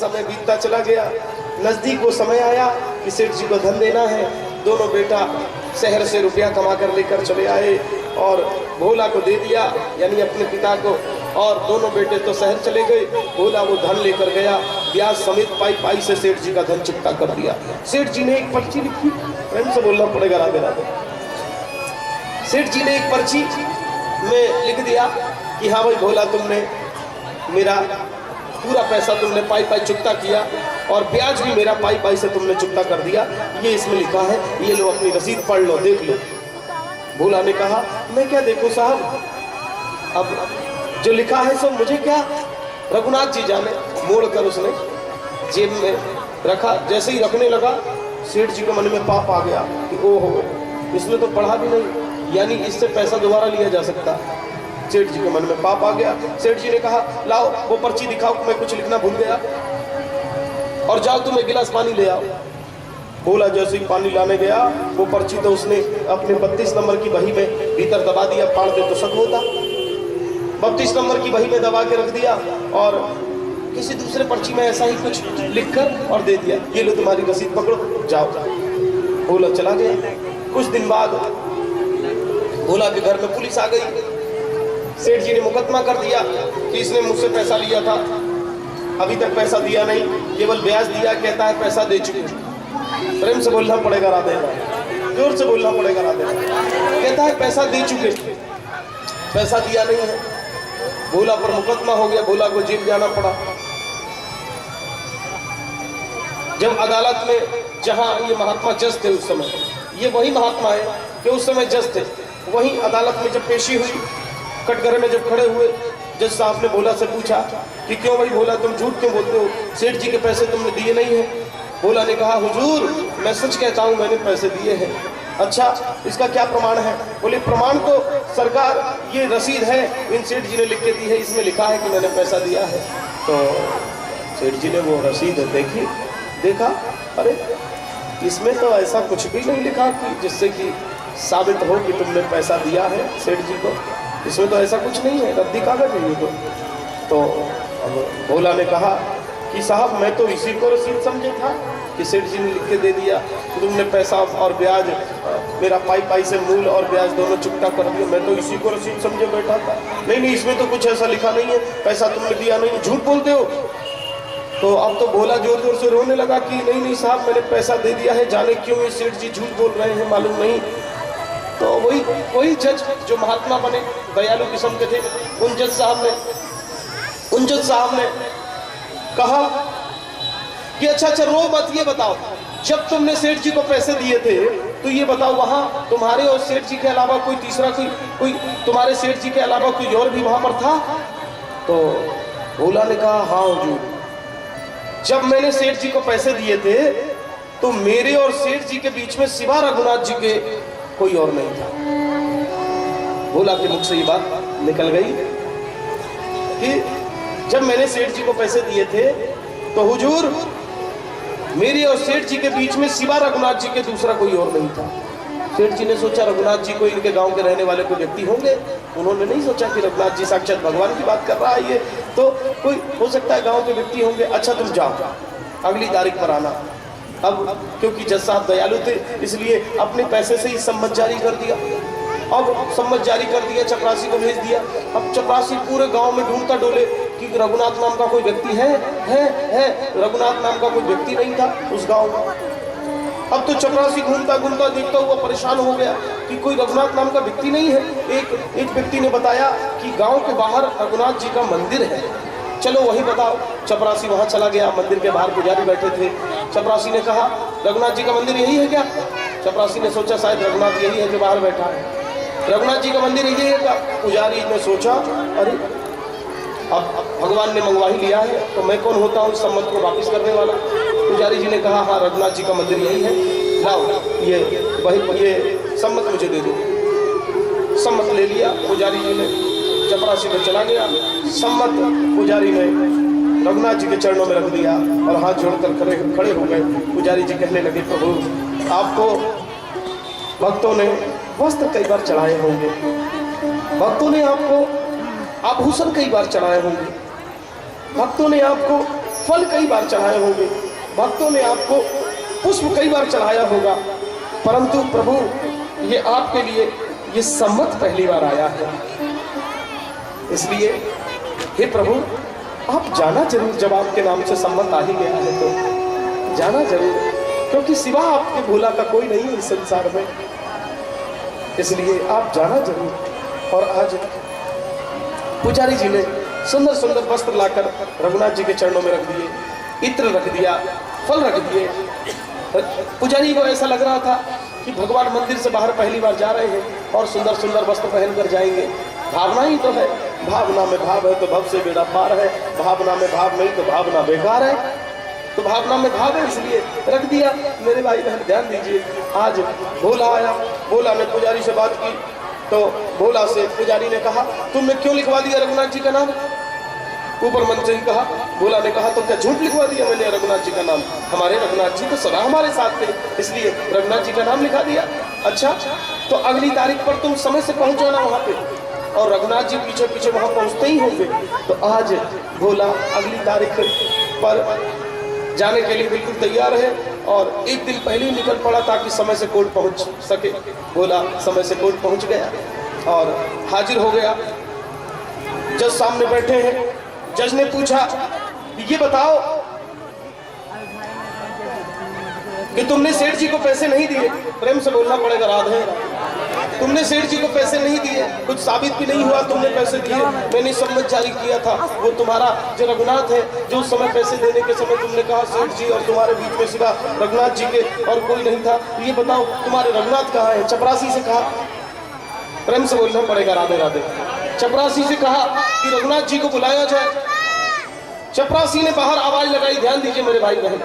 समय बीतता चला गया। नजदीक वो समय आया कि सेठ जी को धन देना है। दोनों बेटा शहर से रुपया कमा कर लेकर चले आए और भोला को दे दिया, यानी अपने पिता को। और दोनों बेटे तो शहर चले गए। भोला वो धन लेकर गया, ब्याज समेत पाई पाई से सेठ जी का धन चुकता कर दिया। सेठ जी ने एक पर्ची लिखी, प्रेम से बोलना पड़ेगा राधे राधे। सेठ जी ने एक पर्ची में लिख दिया कि हाँ भाई भोला, तुमने मेरा पूरा पैसा तुमने पाई पाई चुकता किया और ब्याज भी मेरा पाई पाई से तुमने चुकता कर दिया। ये इसमें लिखा है, ये लो अपनी रसीद पढ़ लो, देख लो। भोला ने कहा मैं क्या देखूं साहब, अब जो लिखा है सो मुझे क्या, रघुनाथ जी जाने। मोड़ कर उसने जेब में रखा। जैसे ही रखने लगा सेठ जी के मन में पाप आ गया कि ओहो, इसने तो पढ़ा भी नहीं, यानी इससे पैसा दोबारा लिया जा सकता। सेठ जी के मन में पाप आ गया। सेठ जी ने कहा लाओ वो पर्ची दिखाओ, मैं कुछ लिखना भूल गया, और जाओ तुम एक गिलास पानी ले आओ। भोला जैसे ही पानी लाने गया, वो पर्ची तो उसने अपने 32 नंबर की बही में भीतर दबा दिया। फाड़ दे तो शक होता। 32 नंबर की बही में दबा के रख दिया और किसी दूसरे पर्ची में ऐसा ही कुछ लिखकर और दे दिया, ये लो तुम्हारी रसीद पकड़ो, जाओ। भोला चला गया। कुछ दिन बाद भोला के घर में पुलिस आ गई। सेठ जी ने मुकदमा कर दिया कि इसने मुझसे पैसा लिया था, अभी तक पैसा दिया नहीं, केवल ब्याज दिया, कहता है पैसा दे चुके। प्रेम से बोलना पड़ेगा राधे, जोर से बोलना पड़ेगा राधे। कहता है पैसा दे चुके, पैसा दिया नहीं है। भोला पर मुकदमा हो गया, भोला को जेल जाना पड़ा। जब अदालत में, जहां ये महात्मा जज थे उस समय, ये वही महात्मा है कि उस समय जज थे, वही अदालत में जब पेशी हुई, कटघरे में जब खड़े हुए, जज साहब ने भोला से पूछा कि क्यों भाई भोला तुम झूठ क्यों बोलते हो, सेठ जी के पैसे तुमने दिए नहीं है। भोला ने कहा हुजूर मैं सच कहता हूँ, मैंने पैसे दिए हैं। अच्छा इसका क्या प्रमाण है? बोले प्रमाण तो सरकार ये रसीद है, इन सेठ जी ने लिख के दी है, इसमें लिखा है कि मैंने पैसा दिया है। तो सेठ जी ने वो रसीद देखी, देखा अरे इसमें तो ऐसा कुछ भी नहीं लिखा कि जिससे कि साबित हो कि तुमने पैसा दिया है सेठ जी को, इसमें तो ऐसा कुछ नहीं है, रद्दी कागज है ये तो अब भोला ने कहा कि साहब मैं तो इसी को रसीद समझे था कि सेठ जी ने लिख के दे दिया कि तुमने पैसा और ब्याज मेरा पाई पाई से मूल और ब्याज दोनों चुकता कर दिया, मैं तो इसी को रसीद समझे बैठा था। नहीं नहीं, इसमें तो कुछ ऐसा लिखा नहीं है, पैसा तुमने दिया नहीं, झूठ बोलते हो। तो अब तो भोला जोर जोर से रोने लगा कि नहीं नहीं साहब मैंने पैसा दे दिया है, जाने क्यों ये सेठ जी झूठ बोल रहे हैं मालूम नहीं। तो वही जज जो महात्मा बने, दयालु किस्म के थे, उन जज साहब ने कहा कि अच्छा रो मत, ये बताओ जब तुमने सेठ जी को पैसे दिए थे तो ये बताओ वहां तुम्हारे और सेठ जी के अलावा कोई तीसरा कोई तुम्हारे सेठ जी के अलावा कोई और भी वहां पर था? तो भोला ने कहा हाँ हुजूर, जब मैंने सेठ जी को पैसे दिए थे तो मेरे और सेठ जी के बीच में सिवा रघुनाथ जी के कोई और नहीं था। भोला के मुख से ये बात निकल गई कि जब मैंने सेठ जी को पैसे दिए थे तो हुजूर मेरी और सेठ जी के बीच में सिवा रघुनाथ जी के दूसरा कोई और नहीं था। सेठ जी ने सोचा रघुनाथ जी कोई इनके गांव के रहने वाले कोई व्यक्ति होंगे, उन्होंने नहीं सोचा कि रघुनाथ जी साक्षात भगवान की बात कर रहा है, ये तो कोई हो सकता है गांव के व्यक्ति होंगे। अच्छा तुम जाओ, अगली तारीख पर आना। अब क्योंकि जज साहब दयालु थे इसलिए अपने पैसे से ही सम्मत जारी कर दिया। अब सम्मत जारी कर दिया, चपरासी को भेज दिया। अब चपरासी पूरे गांव में ढूंढता डोले कि रघुनाथ नाम का कोई व्यक्ति है। रघुनाथ नाम का कोई व्यक्ति नहीं था उस गांव में। अब तो चपरासी घूमता घूमता देखता हुआ परेशान हो गया कि कोई रघुनाथ नाम का व्यक्ति नहीं है। एक व्यक्ति ने बताया कि गांव के बाहर रघुनाथ जी का मंदिर है, चलो वही बताओ। चपरासी वहां चला गया, मंदिर के बाहर पुजारी बैठे थे। चपरासी ने कहा रघुनाथ जी का मंदिर यही है क्या? चपरासी ने सोचा शायद रघुनाथ यही है जो बाहर बैठा है, रघुनाथ जी का मंदिर यही है क्या? पुजारी ने सोचा अरे अब भगवान ने मंगवा ही लिया है तो मैं कौन होता हूँ सम्मत को वापस करने वाला। पुजारी जी ने कहा हाँ रघुनाथ जी का मंदिर यही है, लाओ ये सम्मत मुझे दे दो। सम्मत ले लिया पुजारी जी ने, चपरासी में चला गया। सम्मत पुजारी ने रघुनाथ जी के चरणों में रख दिया और हाथ जोड़कर खड़े हो गए। पुजारी जी कहने लगे प्रभु आपको भक्तों ने वस्त्र कई बार चढ़ाए होंगे, भक्तों ने आपको आभूषण कई बार चढ़ाए होंगे, भक्तों ने आपको फल कई बार चढ़ाए होंगे, भक्तों ने आपको पुष्प कई बार चढ़ाया होगा, परंतु प्रभु ये आपके लिए ये सम्मत पहली बार आया है। इसलिए हे प्रभु आप जाना जरूर, जब आपके नाम से सम्मत आ ही गया है तो जाना जरूर, क्योंकि सिवा आपके भोला का कोई नहीं है इस संसार में, इसलिए आप जाना जरूर। और आज पुजारी जी ने सुंदर सुंदर वस्त्र लाकर रघुनाथ जी के चरणों में रख दिए, इत्र रख दिया, फल रख दिए। पुजारी को ऐसा लग रहा था कि भगवान मंदिर से बाहर पहली बार जा रहे हैं और सुंदर सुंदर वस्त्र पहनकर जाएंगे। भावना ही तो है, भावना में भाव है तो भव से बेड़ा पार है, भावना में भाव नहीं तो भावना बेकार है, तो भावना में भाव है इसलिए रख दिया। मेरे भाई बहन ध्यान दीजिए, आज भोला आया, भोला ने पुजारी से बात की तो भोला से पुजारी ने कहा तुमने क्यों लिखवा दिया रघुनाथ जी का नाम? ऊपर मन से ही कहा, भोला ने कहा तो क्या झूठ लिखवा दिया मैंने रघुनाथ जी का नाम? हमारे रघुनाथ जी तो सदा हमारे साथ थे, इसलिए रघुनाथ जी का नाम लिखा दिया। अच्छा तो अगली तारीख पर तुम समय से पहुंच जाना वहां पे, और रघुनाथ जी पीछे पीछे वहां पहुंचते ही होंगे। तो आज भोला अगली तारीख पर जाने के लिए बिल्कुल तैयार है और एक दिन पहले ही निकल पड़ा ताकि समय से कोर्ट पहुंच सके। भोला समय से कोर्ट पहुंच गया और हाजिर हो गया। जज सामने बैठे हैं। जज ने पूछा ये बताओ कि तुमने सेठ जी को पैसे नहीं दिए। प्रेम से बोलना पड़ेगा राधे। तुमने सेठ जी को पैसे नहीं दिए, कुछ साबित भी नहीं हुआ तुमने पैसे दिए। मैंने सम्मत जारी किया था, वो तुम्हारा जो रघुनाथ है, जो उस समय पैसे देने के समय तुमने कहा सेठ जी और तुम्हारे बीच में सिवा रघुनाथ जी के और कोई नहीं था। ये बताओ तुम्हारे रघुनाथ कहाँ है? चपरासी से कहा, प्रेम से बोलना पड़ेगा राधे राधे। चपरासी से कहा कि रघुनाथ जी को बुलाया जाए। चपरासी ने बाहर आवाज लगाई। ध्यान दीजिए मेरे भाई बहन,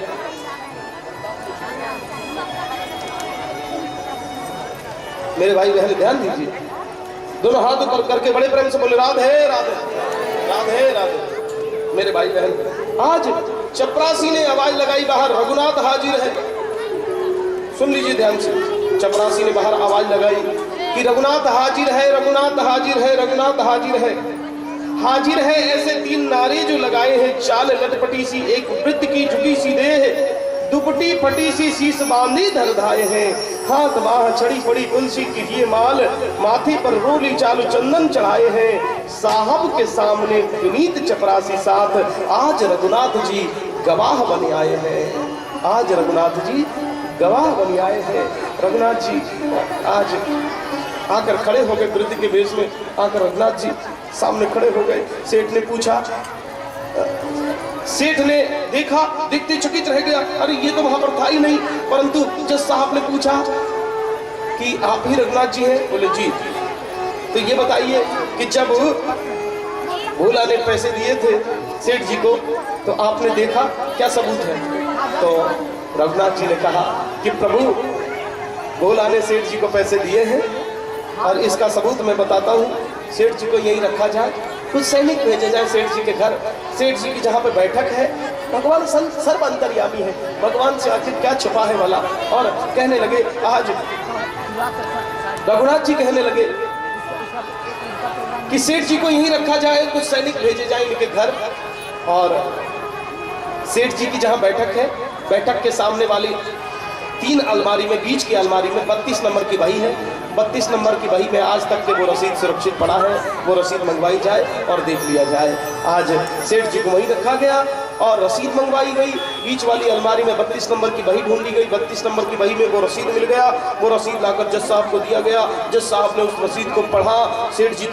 मेरे भाई बहन ध्यान दीजिए, दोनों हाथ ऊपर करके बड़े प्रेम से बोले राधे राधे राधे राधे। मेरे भाई बहन आज चपरासी ने आवाज लगाई बाहर, रघुनाथ हाजिर है। सुन लीजिए ध्यान से। चपरासी ने बाहर आवाज लगाई कि रघुनाथ हाजिर है, रघुनाथ हाजिर है, रघुनाथ हाजिर है। हाजिर है ऐसे 3 नारे जो लगाए हैं, चाल लटपटी सी एक वृत्त की झुकी सी देह, दुपट्टी फटी सी शीश बांधी धर धाये हैं, हाथ बाह छड़ी पड़ी तुलसी की ये माल, माथे पर रोली चालू चंदन चढ़ाए हैं। साहब के सामने विनीत चपरासी साथ, आज रघुनाथ जी गवाह बने आए हैं। आज रघुनाथ जी गवाह बने आए हैं। रघुनाथ जी आज आकर खड़े हो गए, वृद्ध के वेश में आकर रघुनाथ जी सामने खड़े हो गए। सेठ ने पूछा, सेठ ने देखा, देखते चकित रह गया, अरे ये तो वहां पर था ही नहीं। परंतु जज साहब ने पूछा कि आप ही रघुनाथ जी हैं? बोले जी। तो ये बताइए कि जब भोला ने पैसे दिए थे सेठ जी को तो आपने देखा, क्या सबूत है? तो रघुनाथ जी ने कहा कि प्रभु भोला ने सेठ जी को पैसे दिए हैं और इसका सबूत मैं बताता हूँ। सेठ जी को यही रखा जाए, कुछ सैनिक भेजे जाए सेठ जी के घर। सेठ जी की जहाँ पे बैठक है, भगवान सर्व अंतर्यामी है, भगवान से आखिर क्या छुपा है वाला। और कहने लगे, आज रघुनाथ जी कहने लगे कि सेठ जी को यहीं रखा जाए, कुछ सैनिक भेजे जाए इनके घर। और सेठ जी की जहाँ बैठक है, बैठक के सामने वाली 3 अलमारी में, बीच की अलमारी में 32 नंबर की बही है। 32 नंबर की बही में आज तक के वो रसीद सुरक्षित पड़ा है, वो रसीद मंगवाई जाए और देख लिया जाए। आज सेठ जी को वहीं रखा गया और रसीद मंगवाई गई। बीच वाली अलमारी में 32 नंबर की बही ढूंढी गई। 32 नंबर की बही में वो रसीद मिल गया। वो रसीद लाकर जज साहब को दिया गया। जज साहब ने उस रसीद को पढ़ा। सेठ जी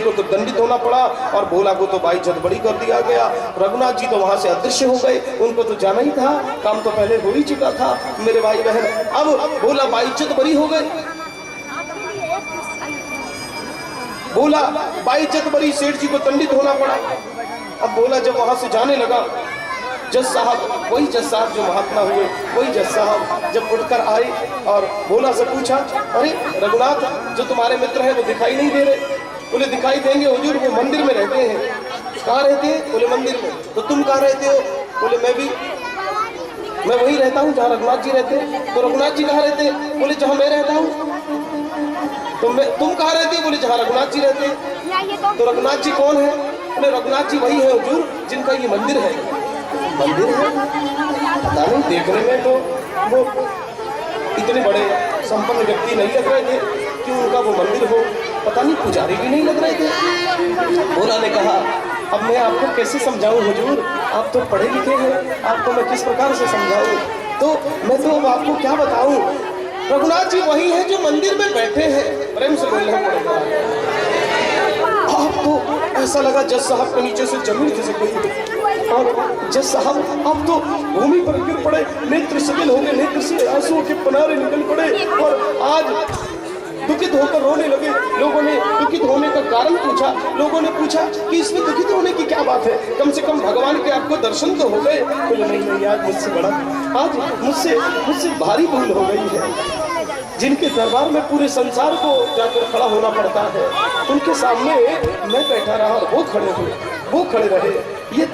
को तो दंडित होना पड़ा और भोला को तो बाइज्जत बड़ी कर दिया गया। रघुनाथ जी तो वहां से अदृश्य हो गए, उनको तो जाना ही था, काम तो पहले हो ही चुका था। मेरे भाई बहन, अब भोला बाइज्जत बरी हो गए। भोला बाइज्जत बरी, सेठ जी को दंडित होना पड़ा। अब भोला जब वहां से जाने लगा, जज साहब, वही जज साहब जो महात्मा हुए, वही जज साहब जब उठकर आए और भोला से पूछा, अरे रघुनाथ जो तुम्हारे मित्र हैं वो दिखाई नहीं दे रहे। बोले दिखाई देंगे हुजूर, वो मंदिर में रहते हैं। कहाँ रहते हैं? बोले मंदिर में। तो तुम कहाँ रहते हो? बोले मैं वही रहता हूँ जहाँ रघुनाथ जी रहते हैं। तो रघुनाथ जी कहाँ रहते हैं? बोले जहाँ मैं रहता हूँ। तुम कहाँ रहते हो? बोले जहाँ रघुनाथ जी रहते हैं। तो रघुनाथ जी कौन है? बोले रघुनाथ जी वही है हुजूर जिनका ये मंदिर है। मंदिर है, पता नहीं देखने में तो वो इतने बड़े संपन्न व्यक्ति नहीं लग रहे थे कि उनका वो मंदिर हो, पता नहीं पुजारी भी नहीं लग रहे थे। भोला ने कहा अब मैं आपको कैसे समझाऊं हुजूर, आप तो पढ़े लिखे हैं, आपको मैं किस प्रकार से समझाऊं, तो मैं तो अब आपको क्या बताऊं। रघुनाथ जी वही हैं जो मंदिर में बैठे हैं, प्रेम से बोल रहे हैं। आपको ऐसा लगा जज साहब के नीचे से जमीन खिसक गई और जज साहब आप तो भूमि पर गिर पड़े, नेत्र सजल हो गए, नेत्र से आंसुओं के पनारे निकल पड़े और आज दुखित होकर रोने लगे। लोगों ने दुखित होने का कारण पूछा, लोगों ने पूछा कि इसमें दुखित होने की क्या बात है, कम से कम भगवान के आपको दर्शन तो हो गए। बोले नहीं, आज मुझसे बड़ा, आज मुझसे भारी भूल हो गई है। जिनके दरबार में पूरे संसार को जाकर खड़ा होना पड़ता है, उनके सामने मैं बैठा रहा और वो खड़े रहे। ये